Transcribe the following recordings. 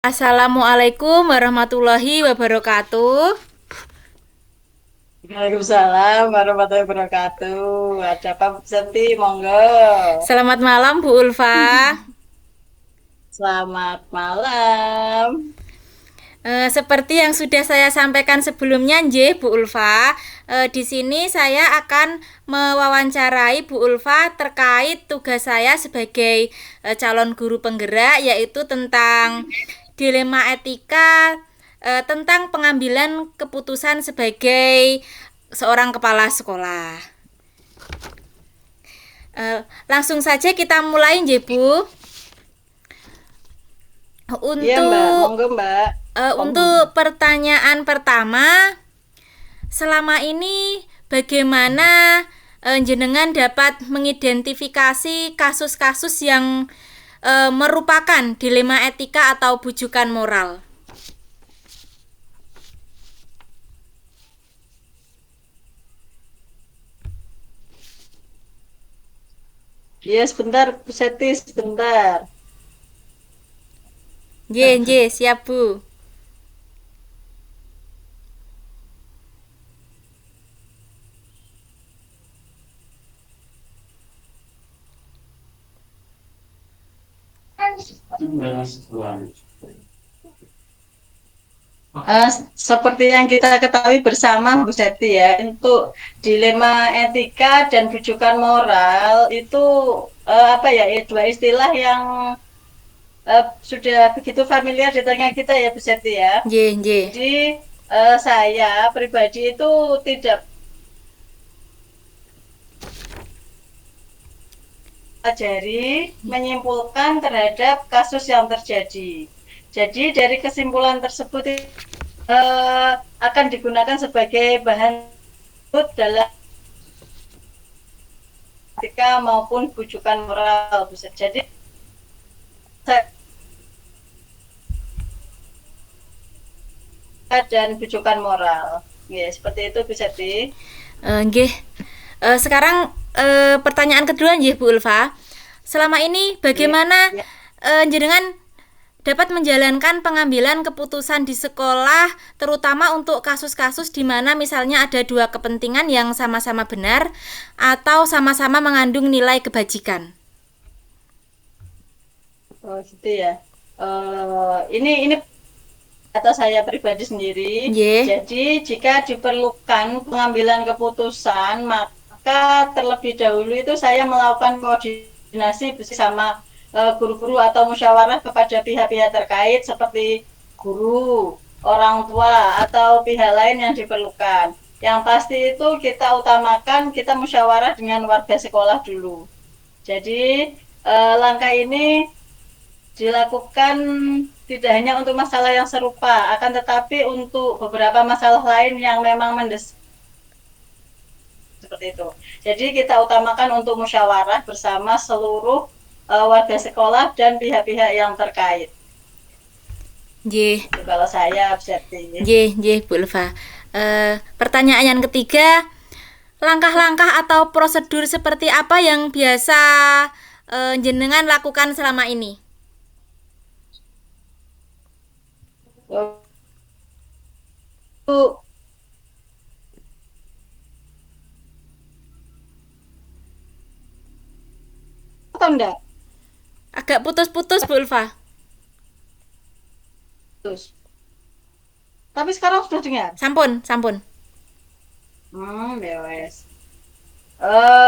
Assalamualaikum warahmatullahi wabarakatuh. Waalaikumsalam warahmatullahi wabarakatuh. Ada apa, Bu Santi? Monggo. Selamat malam Bu Ulfa. Selamat malam. Seperti yang sudah saya sampaikan sebelumnya, nggih Bu Ulfa, di sini saya akan mewawancarai Bu Ulfa terkait tugas saya sebagai calon guru penggerak, yaitu tentang dilema etika tentang pengambilan keputusan sebagai seorang kepala sekolah. Langsung saja kita mulai, nggih Bu. Iya, Mbak. Untuk Monggo, Mbak. untuk pertanyaan pertama, selama ini bagaimana jenengan dapat mengidentifikasi kasus-kasus yang merupakan dilema etika atau bujukan moral? Iya, sebentar, Bu Seti, sebentar. Nggih, nggih, siap Bu. Eh, Seperti yang kita ketahui bersama, Bu Seti ya, untuk dilema etika dan bujukan moral itu apa ya, dua istilah yang sudah begitu familiar di tengah kita ya, Bu Seti ya. Nggih, nggih. Jadi saya pribadi itu tidak pelajari menyimpulkan terhadap kasus yang terjadi. Jadi dari kesimpulan tersebut akan digunakan sebagai bahan dalam etika maupun bujukan moral. Bisa jadi dan bujukan moral. Ya, seperti itu bisa di. Nggih. Sekarang pertanyaan kedua nggih Bu Ulfa. Selama ini Ya, bagaimana ya. jenengan dapat menjalankan pengambilan keputusan di sekolah, terutama untuk kasus-kasus di mana misalnya ada dua kepentingan yang sama-sama benar atau sama-sama mengandung nilai kebajikan. Oh, gitu ya. Ini kata saya pribadi sendiri. Nggih. Jadi, jika diperlukan pengambilan keputusan, maka terlebih dahulu itu saya melakukan koordinasi bersama guru-guru atau musyawarah kepada pihak-pihak terkait seperti guru, orang tua, atau pihak lain yang diperlukan. Yang pasti itu kita utamakan, kita musyawarah dengan warga sekolah dulu. Jadi, langkah ini dilakukan tidak hanya untuk masalah yang serupa, akan tetapi untuk beberapa masalah lain yang memang mendesak seperti itu. Jadi kita utamakan untuk musyawarah bersama seluruh warga sekolah dan pihak-pihak yang terkait. Nggih. Itu kalau saya Abseti. Nggih, nggih Bu Ulfa. Pertanyaan yang ketiga, langkah-langkah atau prosedur seperti apa yang biasa jenengan lakukan selama ini? Itu atau enggak? Agak putus-putus Bu Ulfa. Terus. Tapi sekarang sudah dengar. Sampun, sampun. Ya wes.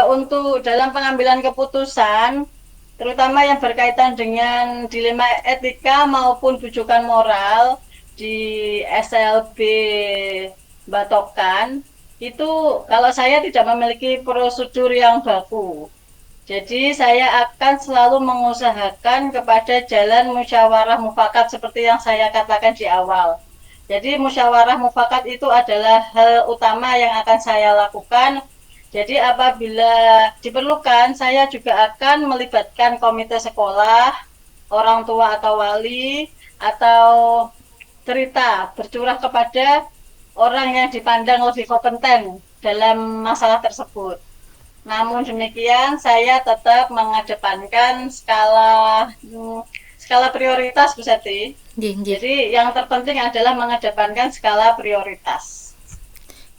Untuk dalam pengambilan keputusan, terutama yang berkaitan dengan dilema etika maupun bujukan moral di SLB Batokan, itu kalau saya tidak memiliki prosedur yang baku. Jadi saya akan selalu mengusahakan kepada jalan musyawarah mufakat seperti yang saya katakan di awal. Jadi musyawarah mufakat itu adalah hal utama yang akan saya lakukan. Jadi apabila diperlukan, saya juga akan melibatkan komite sekolah, orang tua atau wali, atau cerita bercurah kepada orang yang dipandang lebih kompeten dalam masalah tersebut. Namun demikian, saya tetap mengedepankan skala prioritas Bu Sati. Nggih, nggih. Jadi yang terpenting adalah mengedepankan skala prioritas.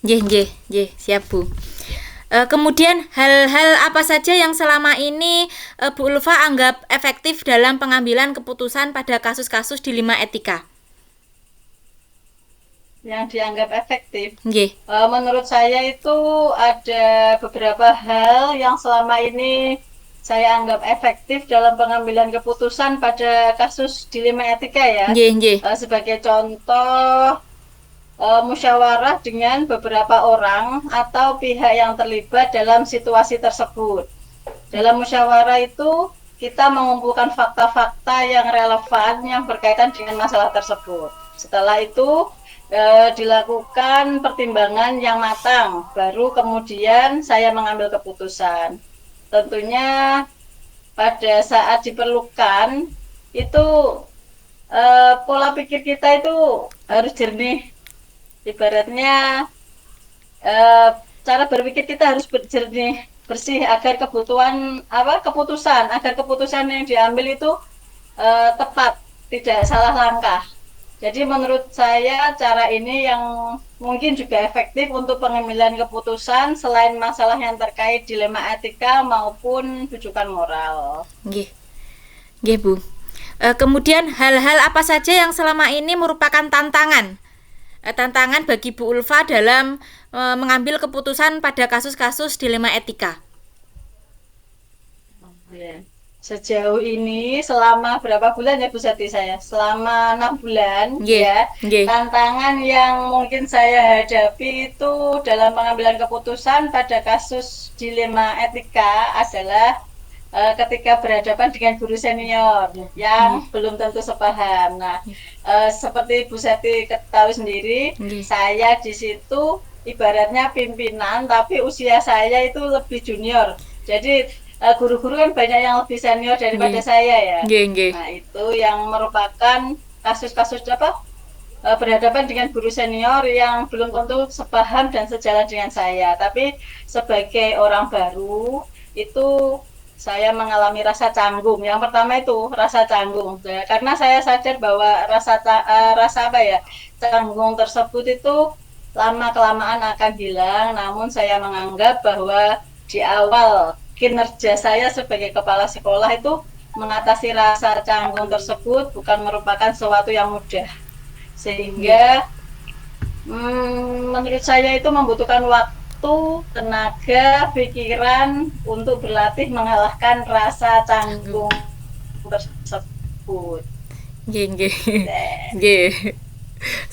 Nggih, nggih, nggih, siap Bu. Kemudian hal-hal apa saja yang selama ini Bu Ulfa anggap efektif dalam pengambilan keputusan pada kasus-kasus dilema etika? Yang dianggap efektif. Nggih. Menurut saya itu ada beberapa hal yang selama ini saya anggap efektif dalam pengambilan keputusan pada kasus dilema etika ya. Nggih, nggih. Sebagai contoh, musyawarah dengan beberapa orang atau pihak yang terlibat dalam situasi tersebut. Dalam musyawarah itu kita mengumpulkan fakta-fakta yang relevan yang berkaitan dengan masalah tersebut. Setelah itu dilakukan pertimbangan yang matang, baru kemudian saya mengambil keputusan. Tentunya pada saat diperlukan itu pola pikir kita itu harus jernih. Ibaratnya cara berpikir kita harus jernih, bersih agar keputusan yang diambil itu tepat, tidak salah langkah. Jadi menurut saya cara ini yang mungkin juga efektif untuk pengambilan keputusan selain masalah yang terkait dilema etika maupun rujukan moral. Nggih. Nggih, Bu. Kemudian hal-hal apa saja yang selama ini merupakan tantangan bagi Bu Ulfa dalam mengambil keputusan pada kasus-kasus dilema etika? Sejauh ini selama berapa bulan ya Bu Sati saya? Selama 6 bulan ya. Tantangan yang mungkin saya hadapi itu dalam pengambilan keputusan pada kasus dilema etika adalah ketika berhadapan dengan guru senior yang belum tentu sepaham. Nah, seperti Bu Sati ketahui sendiri, saya di situ ibaratnya pimpinan, tapi usia saya itu lebih junior. Jadi guru-guru kan banyak yang lebih senior daripada saya ya. Nah, itu yang merupakan kasus-kasus berhadapan dengan guru senior yang belum tentu sepaham dan sejalan dengan saya. Tapi sebagai orang baru itu saya mengalami rasa canggung. Yang pertama itu rasa canggung, karena saya sadar bahwa canggung tersebut itu lama kelamaan akan hilang. Namun saya menganggap bahwa di awal kinerja saya sebagai kepala sekolah itu mengatasi rasa canggung tersebut bukan merupakan sesuatu yang mudah, sehingga menurut saya itu membutuhkan waktu, tenaga, pikiran untuk berlatih mengalahkan rasa canggung tersebut.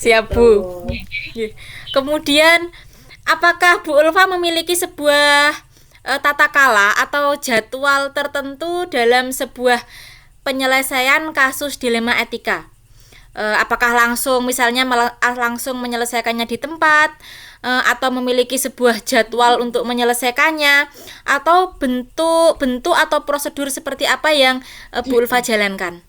Siap Bu. Kemudian apakah Bu Ulfa memiliki sebuah tata kala atau jadwal tertentu dalam sebuah penyelesaian kasus dilema etika? Apakah langsung menyelesaikannya di tempat, atau memiliki sebuah jadwal untuk menyelesaikannya, atau bentuk atau prosedur seperti apa yang Bu Ulfa jalankan?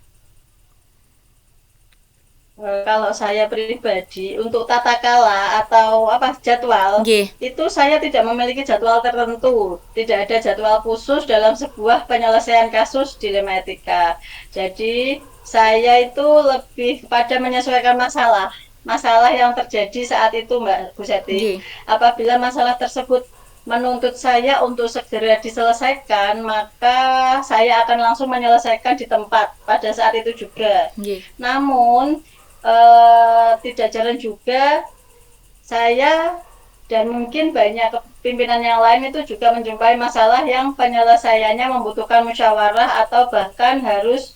Kalau saya pribadi untuk tata kala atau jadwal, itu saya tidak memiliki jadwal tertentu, tidak ada jadwal khusus dalam sebuah penyelesaian kasus dilema etika. Jadi saya itu lebih pada menyesuaikan masalah yang terjadi saat itu, Mbak Bu Seti. Apabila masalah tersebut menuntut saya untuk segera diselesaikan, maka saya akan langsung menyelesaikan di tempat pada saat itu juga. Namun tidak jarang juga saya dan mungkin banyak pimpinan yang lain itu juga menjumpai masalah yang penyelesaiannya membutuhkan musyawarah atau bahkan harus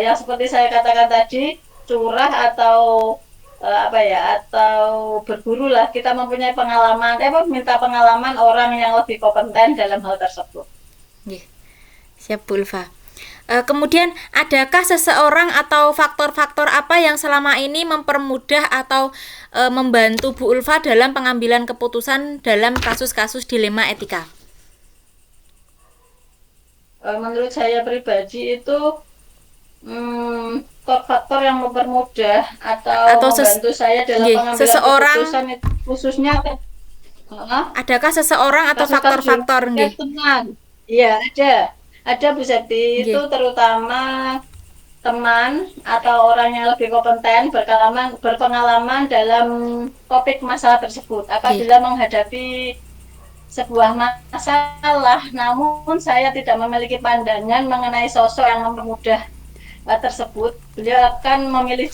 yang seperti saya katakan tadi curah atau atau berburu lah, kita mempunyai pengalaman, minta pengalaman orang yang lebih kompeten dalam hal tersebut. Siap Bu Ulfa. Kemudian adakah seseorang atau faktor-faktor apa yang selama ini mempermudah atau membantu Bu Ulfa dalam pengambilan keputusan dalam kasus-kasus dilema etika? Menurut saya pribadi itu faktor yang mempermudah atau membantu saya dalam pengambilan keputusan itu, khususnya adakah seseorang atau faktor-faktor Iya, ada Bu Seti. Itu terutama teman atau orang yang lebih kompeten berpengalaman dalam topik masalah tersebut. Nggih. Apabila menghadapi sebuah masalah, namun saya tidak memiliki pandangan mengenai sosok yang mempermudah tersebut, beliau akan memilih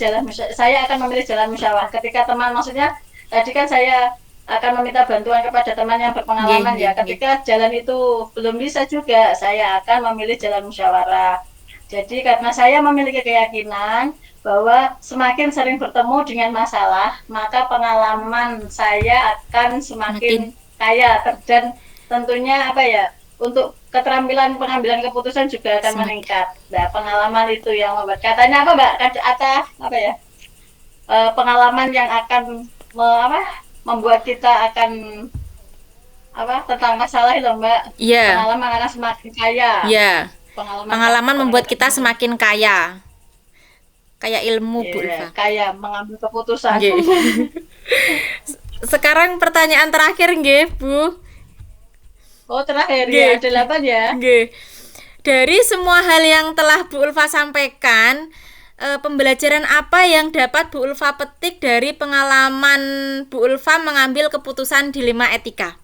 saya akan memilih jalan musyawarah. Ketika teman, maksudnya tadi kan saya akan meminta bantuan kepada teman yang Nggih, berpengalaman nggih, ya. nggih. Ketika jalan itu belum bisa juga, saya akan memilih jalan musyawarah. Jadi karena saya memiliki keyakinan bahwa semakin sering bertemu dengan masalah, maka pengalaman saya akan Makin semakin kaya dan tentunya apa ya, untuk keterampilan pengambilan keputusan juga akan semakin. meningkat. Nah, pengalaman itu yang membuat katanya apa Mbak? Apa ya? Pengalaman yang akan membuat kita akan tentang masalah itu Mbak. Iya, Pengalaman akan semakin kaya. iya. Pengalaman Pengalaman membuat kita pengalaman semakin kaya. Kayak ilmu, Bu ya, Ulfa. kaya mengambil keputusan. Nggih. Sekarang pertanyaan terakhir nggih, Bu. Oh, terakhir ya, Nggih. ada 8 ya. Nggih. Dari semua hal yang telah Bu Ulfa sampaikan, pembelajaran apa yang dapat Bu Ulfa petik dari pengalaman Bu Ulfa mengambil keputusan dilema etika?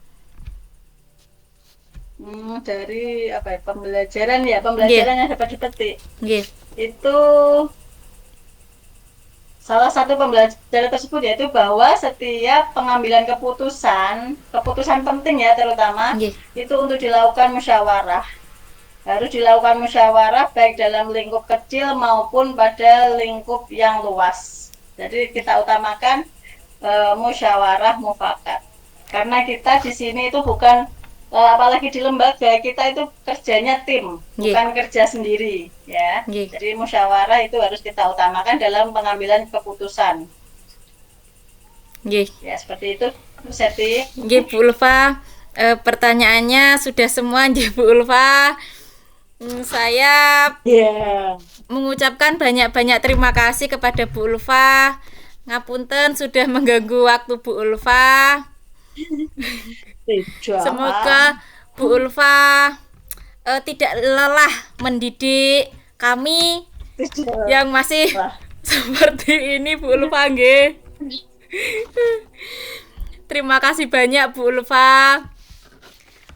Dari apa ya, pembelajaran Nggih, yang dapat dipetik. nggih, Itu salah satu pembelajaran tersebut yaitu bahwa setiap pengambilan keputusan penting ya terutama, nggih, itu untuk dilakukan musyawarah. Harus dilakukan musyawarah baik dalam lingkup kecil maupun pada lingkup yang luas. Jadi kita utamakan musyawarah mufakat. Karena kita di sini itu bukan apalagi di lembaga, kita itu kerjanya tim, nggih, bukan kerja sendiri ya. nggih, Jadi musyawarah itu harus kita utamakan dalam pengambilan keputusan. nggih. Ya, seperti itu, Bu Seti. Nggih, Bu Ulfa. Pertanyaannya sudah semua nggih, Bu Ulfa. Saya Ya. mengucapkan banyak-banyak terima kasih kepada Bu Ulfa. Ngapunten sudah mengganggu waktu Bu Ulfa. Tidak apa. Semoga Bu Ulfa tidak lelah mendidik kami Tidak. yang masih Wah. seperti ini, Bu Ulfa nggih. Terima kasih banyak Bu Ulfa.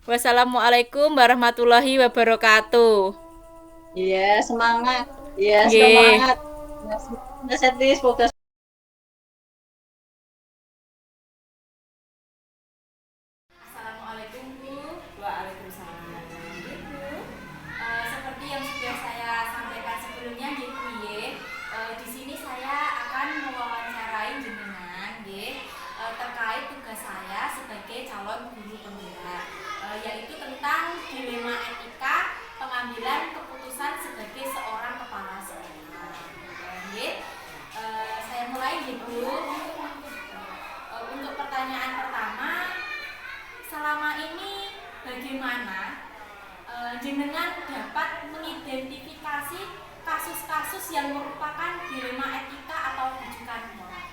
Wassalamualaikum warahmatullahi wabarakatuh. Iya, semangat. Iya, Nggih. semangat. Bu Seti, semoga Assalamualaikum Bu. Waalaikumsalam. Bu, seperti yang sudah saya sampaikan sebelumnya nggih Bu di sini saya akan mewawancarai jenengan nggih terkait tugas saya sebagai calon guru pembela yaitu tentang dilema etika pengambilan keputusan sebagai seorang kepala sekolah. Nggih. Saya mulai nggih Bu. Untuk pertanyaan pertama, selama ini bagaimana jenengan dapat mengidentifikasi kasus-kasus yang merupakan dilema etika atau rujukan moral?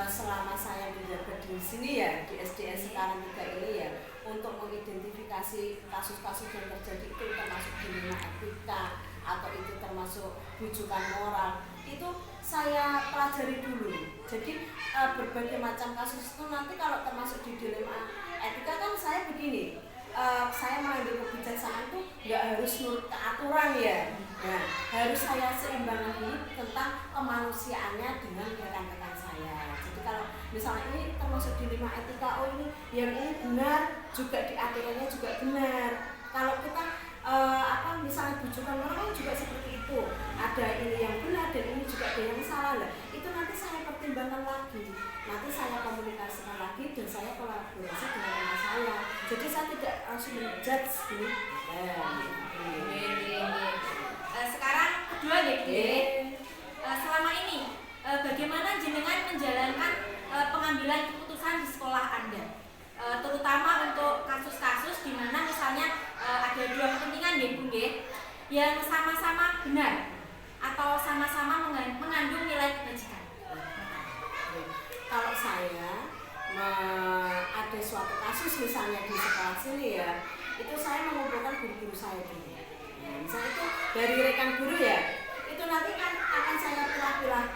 Selama saya menjabat di sini ya di SDS sekarang juga ini ya untuk mengidentifikasi kasus-kasus yang terjadi itu termasuk dilema etika atau itu termasuk rujukan moral itu saya pelajari dulu. Jadi berbagai macam kasus itu nanti kalau termasuk di dilema etika kan saya begini, saya mengambil kebijaksanaan itu nggak harus nurut ke aturan ya. Nah, harus saya seimbangkan dulu tentang kemanusiaannya dengan rekan-rekan saya. Jadi kalau misalnya ini termasuk dilema etika, oh ini yang ini benar, juga di aturannya juga benar. Kalau kita misalnya bujukan orang juga seperti itu, ada ini yang benar dan ini juga ada yang salah lah. Itu nanti saya pertimbangkan lagi, nanti saya komunikasikan lagi dan saya kolaborasi dengan teman saya. Jadi saya tidak langsung menjudge gitu. Sekarang kedua deh, selama ini bagaimana jenengan menjalankan pengambilan keputusan di sekolah Anda, terutama untuk kasus-kasus di mana misalnya ada dua kepentingan ya Bu yang sama-sama benar atau sama-sama mengandung nilai kebajikan. Kalau saya ada suatu kasus misalnya di sekolah sini ya, itu saya mengumpulkan guru-guru saya dulu. Misalnya itu dari rekan guru ya, itu nanti kan akan saya pilah-pilah.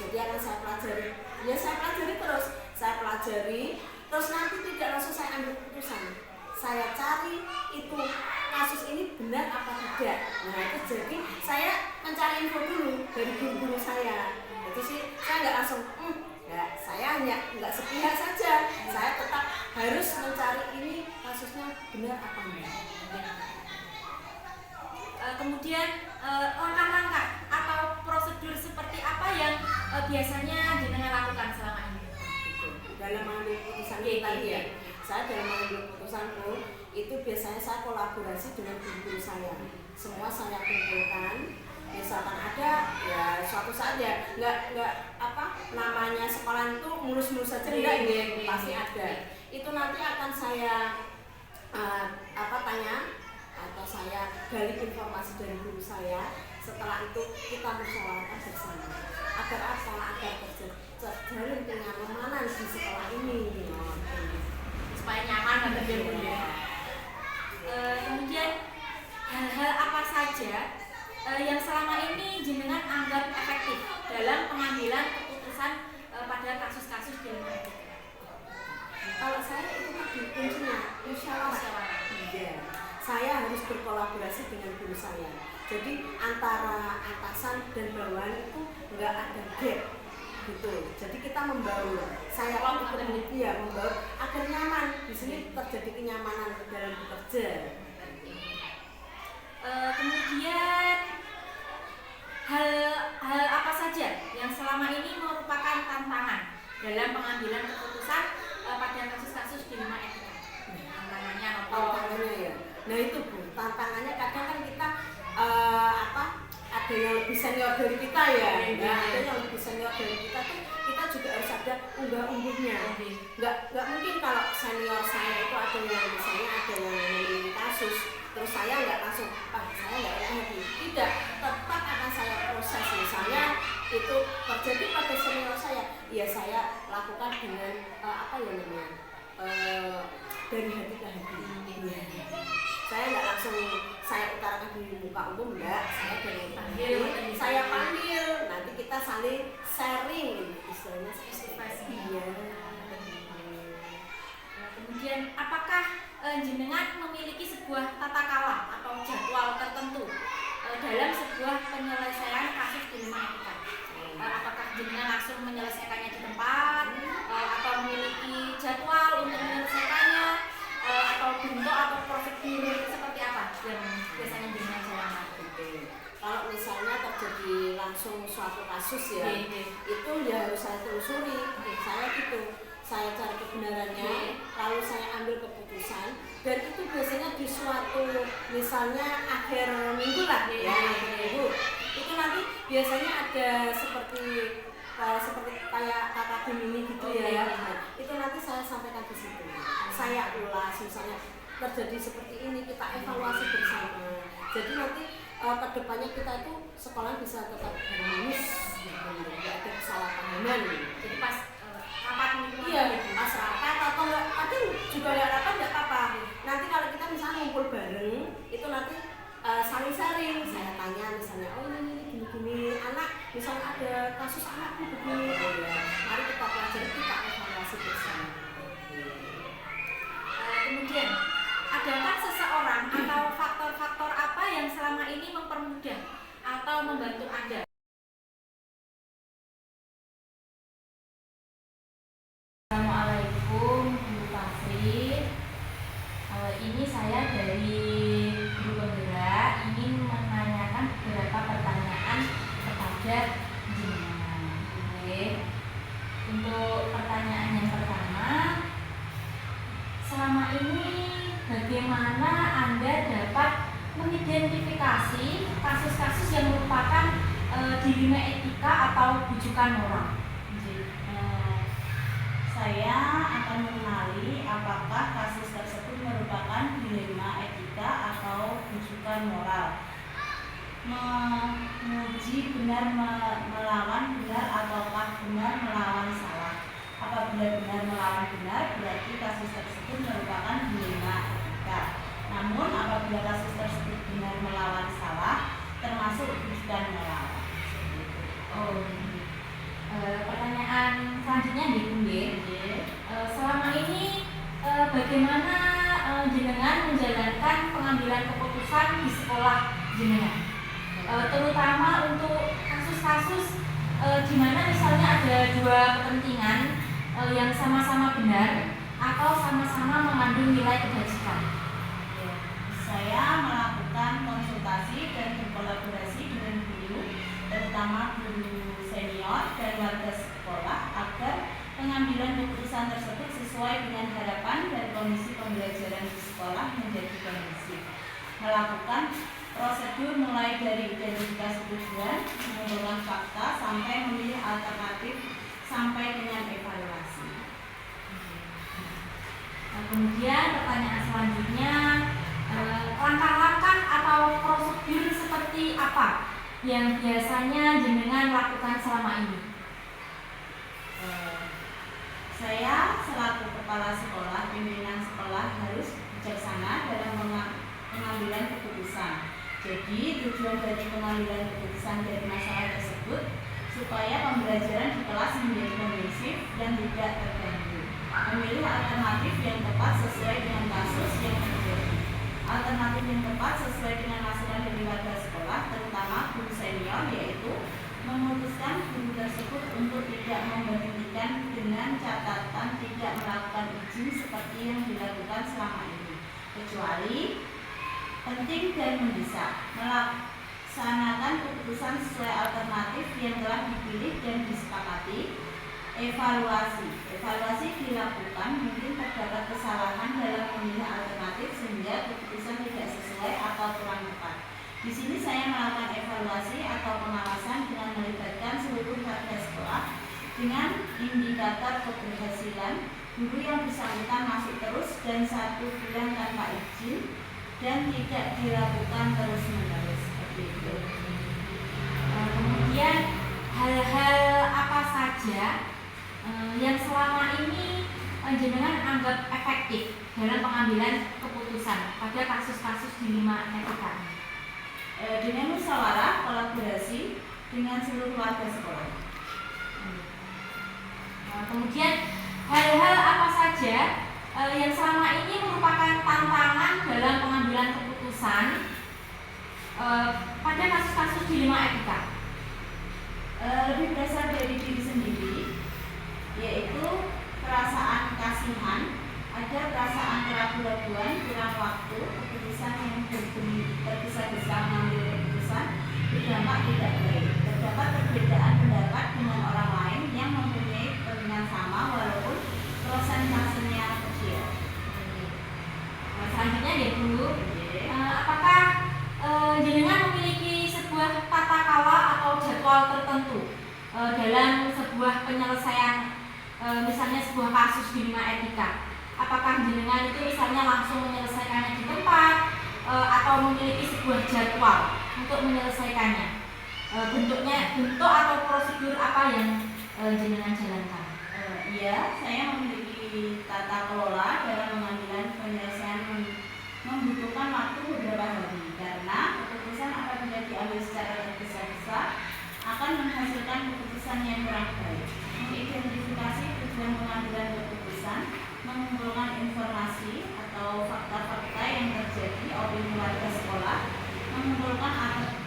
Jadi akan saya pelajari, ya saya pelajari terus nanti tidak langsung saya ambil keputusan. Saya cari itu kasus ini benar apa tidak. Nah itu jadi saya mencari info dulu dari guru-guru saya. Jadi sih saya nggak langsung, ya saya hanya nggak sepihak saja. Saya tetap harus mencari ini kasusnya benar apa enggak. Kemudian langkah-langkah atau prosedur seperti apa yang biasanya jenengan lakukan selama ini? Dalam mengambil keputusan tadi ya, saya dalam mengambil keputusanku itu biasanya saya kolaborasi dengan guru-guru saya. Semua saya kumpulkan. Misalkan ada ya suatu saat ya nggak apa namanya sekolah itu mulus-mulus saja enggak ya, pasti ada. Itu nanti akan saya tanya atau saya gali informasi dari guru saya. Setelah itu kita musyawarahkan bersama agar apa, agar terjalin kenyamanan di sekolah ini Supaya nyaman dan ya. Kemudian hal-hal apa saja yang selama ini jenengan anggap efektif dalam pengambilan keputusan pada kasus-kasus di lingkungan etika? Kalau saya itu tadi kuncinya musyawarah. Iya. Saya harus berkolaborasi dengan guru saya. Jadi antara atasan dan bawahan itu enggak ada gap gitu. Jadi kita membaur. Saya membaur agar nyaman. Di sini terjadi kenyamanan dalam bekerja. Kemudian hal apa saja yang selama ini merupakan tantangan dalam pengambilan keputusan pada kasus-kasus di lingkungan etika? Tantangannya ya. Nah itu Bu, tantangannya kadang kan kita ada yang lebih senior dari kita ya. Nah, ada yang lebih senior dari kita tuh kita juga harus ada unggah-ungguhnya. Nggak mungkin kalau senior saya itu ada yang misalnya ada yang memiliki kasus, terus saya nggak langsung, saya nggak lagi. Tidak, tetap akan saya proses. Misalnya itu terjadi pada senior saya, ya saya lakukan dengan dari hati ke hati. Saya nggak langsung saya utarakan di muka umum, enggak. Saya dari panggil, saya panggil, nanti kita saling sharing, istilahnya seperti itu. Kemudian apakah jenengan memiliki sebuah tata kelola atau jadwal tertentu dalam sebuah penyelesaian kasus di lingkungan etika? Apakah jenengan langsung menyelesaikannya di tempat atau memiliki jadwal untuk menyelesaikannya? Atau bentuk atau prosedur seperti apa yang biasanya jenengan jalankan? Kalau misalnya terjadi langsung suatu kasus ya, itu ya harus saya telusuri. Saya gitu, saya cari kebenarannya, lalu saya ambil keputusan. Dan itu biasanya di suatu misalnya akhir minggu lah ya, akhir minggu. Itu nanti biasanya ada seperti kayak kakak Gemini gitu ya. Itu nanti saya sampaikan di situ. Saya ulas misalnya terjadi seperti ini, kita evaluasi bersama. Jadi nanti kedepannya kita itu sekolah bisa tetap harmonis, tidak ada kesalahpahaman. Jadi pas rapat pas rapat atau enggak, kadang juga enggak rapat enggak apa-apa. Nanti kalau kita misalnya ngumpul bareng, itu nanti saling sharing. Saya tanya misalnya, ini gini-gini, anak misalnya ada kasus anakku begini, mari kita pelajari, kita evaluasi bersama. Kemudian, adakah seseorang atau faktor-faktor apa yang selama ini mempermudah atau membantu Anda? Assalamualaikum Bu Fafri. Ini saya dari Guru Penggerak ingin menanyakan beberapa pertanyaan kepada jenengan. Untuk pertanyaan yang pertama, selama ini bagaimana Anda dapat mengidentifikasi kasus-kasus yang merupakan dilema etika atau bujukan moral? Saya akan mengenali apakah kasus tersebut merupakan dilema etika atau bujukan moral. Menguji benar melawan benar ataukah benar melawan salah. Apabila benar melawan benar, berarti kasus tersebut merupakan dilema etika. Namun apabila kasus tersebut benar melawan salah, sekolah jenengan. Terutama untuk kasus-kasus di mana misalnya ada dua kepentingan yang sama-sama benar atau sama-sama mengandung nilai kebajikan. Ya, saya melakukan konsultasi dan berkolaborasi dengan guru, terutama guru senior dan warga sekolah agar pengambilan keputusan tersebut sesuai dengan harapan dan kondisi pembelajaran di sekolah menjadi kondusif. Melakukan prosedur mulai dari identifikasi tujuan, mengumpulkan fakta, sampai memilih alternatif, sampai dengan evaluasi. Kemudian pertanyaan selanjutnya, langkah-langkah atau prosedur seperti apa yang biasanya jenengan lakukan selama ini? Saya selaku kepala sekolah, pimpinan sekolah harus bijaksana dalam pengambilan keputusan. Jadi tujuan dari pengambilan keputusan dari masalah tersebut supaya pembelajaran di kelas menjadi kondusif dan tidak terganggu. Memilih alternatif yang tepat sesuai dengan kasus yang terjadi. Alternatif yang tepat sesuai dengan masukan dari warga sekolah, terutama guru senior, yaitu memutuskan guru tersebut untuk tidak memberhentikan dengan catatan tidak melakukan izin seperti yang dilakukan selama ini, kecuali penting dan mendesak. Melaksanakan keputusan sesuai alternatif yang telah dipilih dan disepakati. Evaluasi dilakukan mungkin terdapat kesalahan dalam memilih alternatif sehingga keputusan tidak sesuai atau kurang tepat. Di sini saya melakukan evaluasi atau pengawasan dengan melibatkan seluruh warga sekolah dengan indikator keberhasilan guru yang bersangkutan masuk terus dan 1 bulan tanpa izin dan tidak dilakukan terus-menerus seperti itu. Kemudian hal-hal apa saja yang selama ini jenengan anggap efektif dalam pengambilan keputusan pada kasus-kasus di 5 etika? Dengan musyawarah, kolaborasi dengan seluruh warga sekolah. Kemudian hal-hal apa saja yang selama ini merupakan tantangan dalam pengambilan keputusan pada kasus-kasus di 5 etika? Lebih berasal dari diri sendiri, yaitu perasaan kasihan, ada perasaan keraguan-raguan, kurang waktu, keputusan yang tergesa-gesa mengambil keputusan berdampak tidak baik. Terdapat perbedaan pendapat dengan orang lain yang mempunyai kepentingan sama walaupun prosentasenya kecil. Selanjutnya ya Bu, apakah jenengan memiliki sebuah tata kala atau jadwal tertentu dalam sebuah penyelesaian misalnya sebuah kasus di 5 etika? Apakah jenengan itu misalnya langsung menyelesaikannya di tempat atau memiliki sebuah jadwal untuk menyelesaikannya? Bentuk atau prosedur apa yang jenengan jalankan? Iya, saya memiliki tata kelola dalam pengambilan penyelesaian membutuhkan waktu beberapa hari karena keputusan apabila diambil secara tergesa-gesa akan menghasilkan keputusan yang kurang baik. Mengidentifikasi tujuan pengambilan keputusan, mengumpulkan informasi atau fakta-fakta yang terjadi opini warga sekolah, mengumpulkan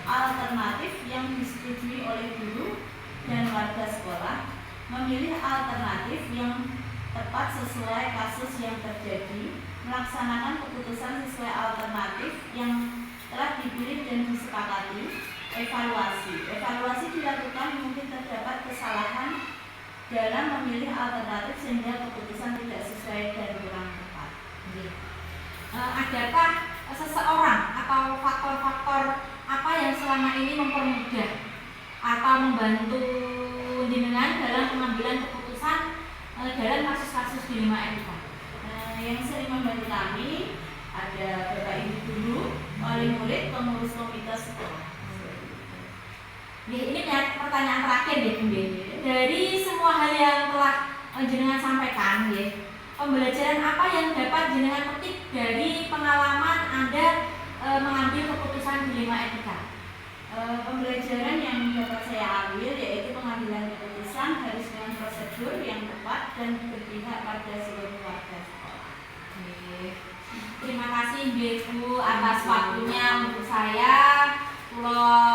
alternatif yang disetujui oleh guru dan warga sekolah, memilih alternatif yang tepat sesuai kasus yang terjadi, melaksanakan keputusan sesuai alternatif yang telah dipilih dan disepakati, evaluasi dilakukan mungkin terdapat kesalahan dalam memilih alternatif sehingga keputusan tidak sesuai dan kurang tepat. Adakah seseorang atau faktor-faktor apa yang selama ini mempermudah atau membantu jenengan dalam pengambilan keputusan dalam kasus-kasus di 5 etika? Yang sering membantu kami ada Bapak Ibu guru, wali murid, pengurus komite sekolah. Ini pertanyaan terakhir ya Bu. Dari semua hal yang telah jenengan sampaikan, pembelajaran apa yang dapat jenengan petik dari pengalaman Anda mengambil keputusan di 5 etika? Pembelajaran yang dapat saya ambil yaitu pengambilan keputusan harus dengan prosedur yang tepat dan berpihak pada seluruh warga sekolah. Terima kasih kasih Bu atas waktunya untuk saya. Kula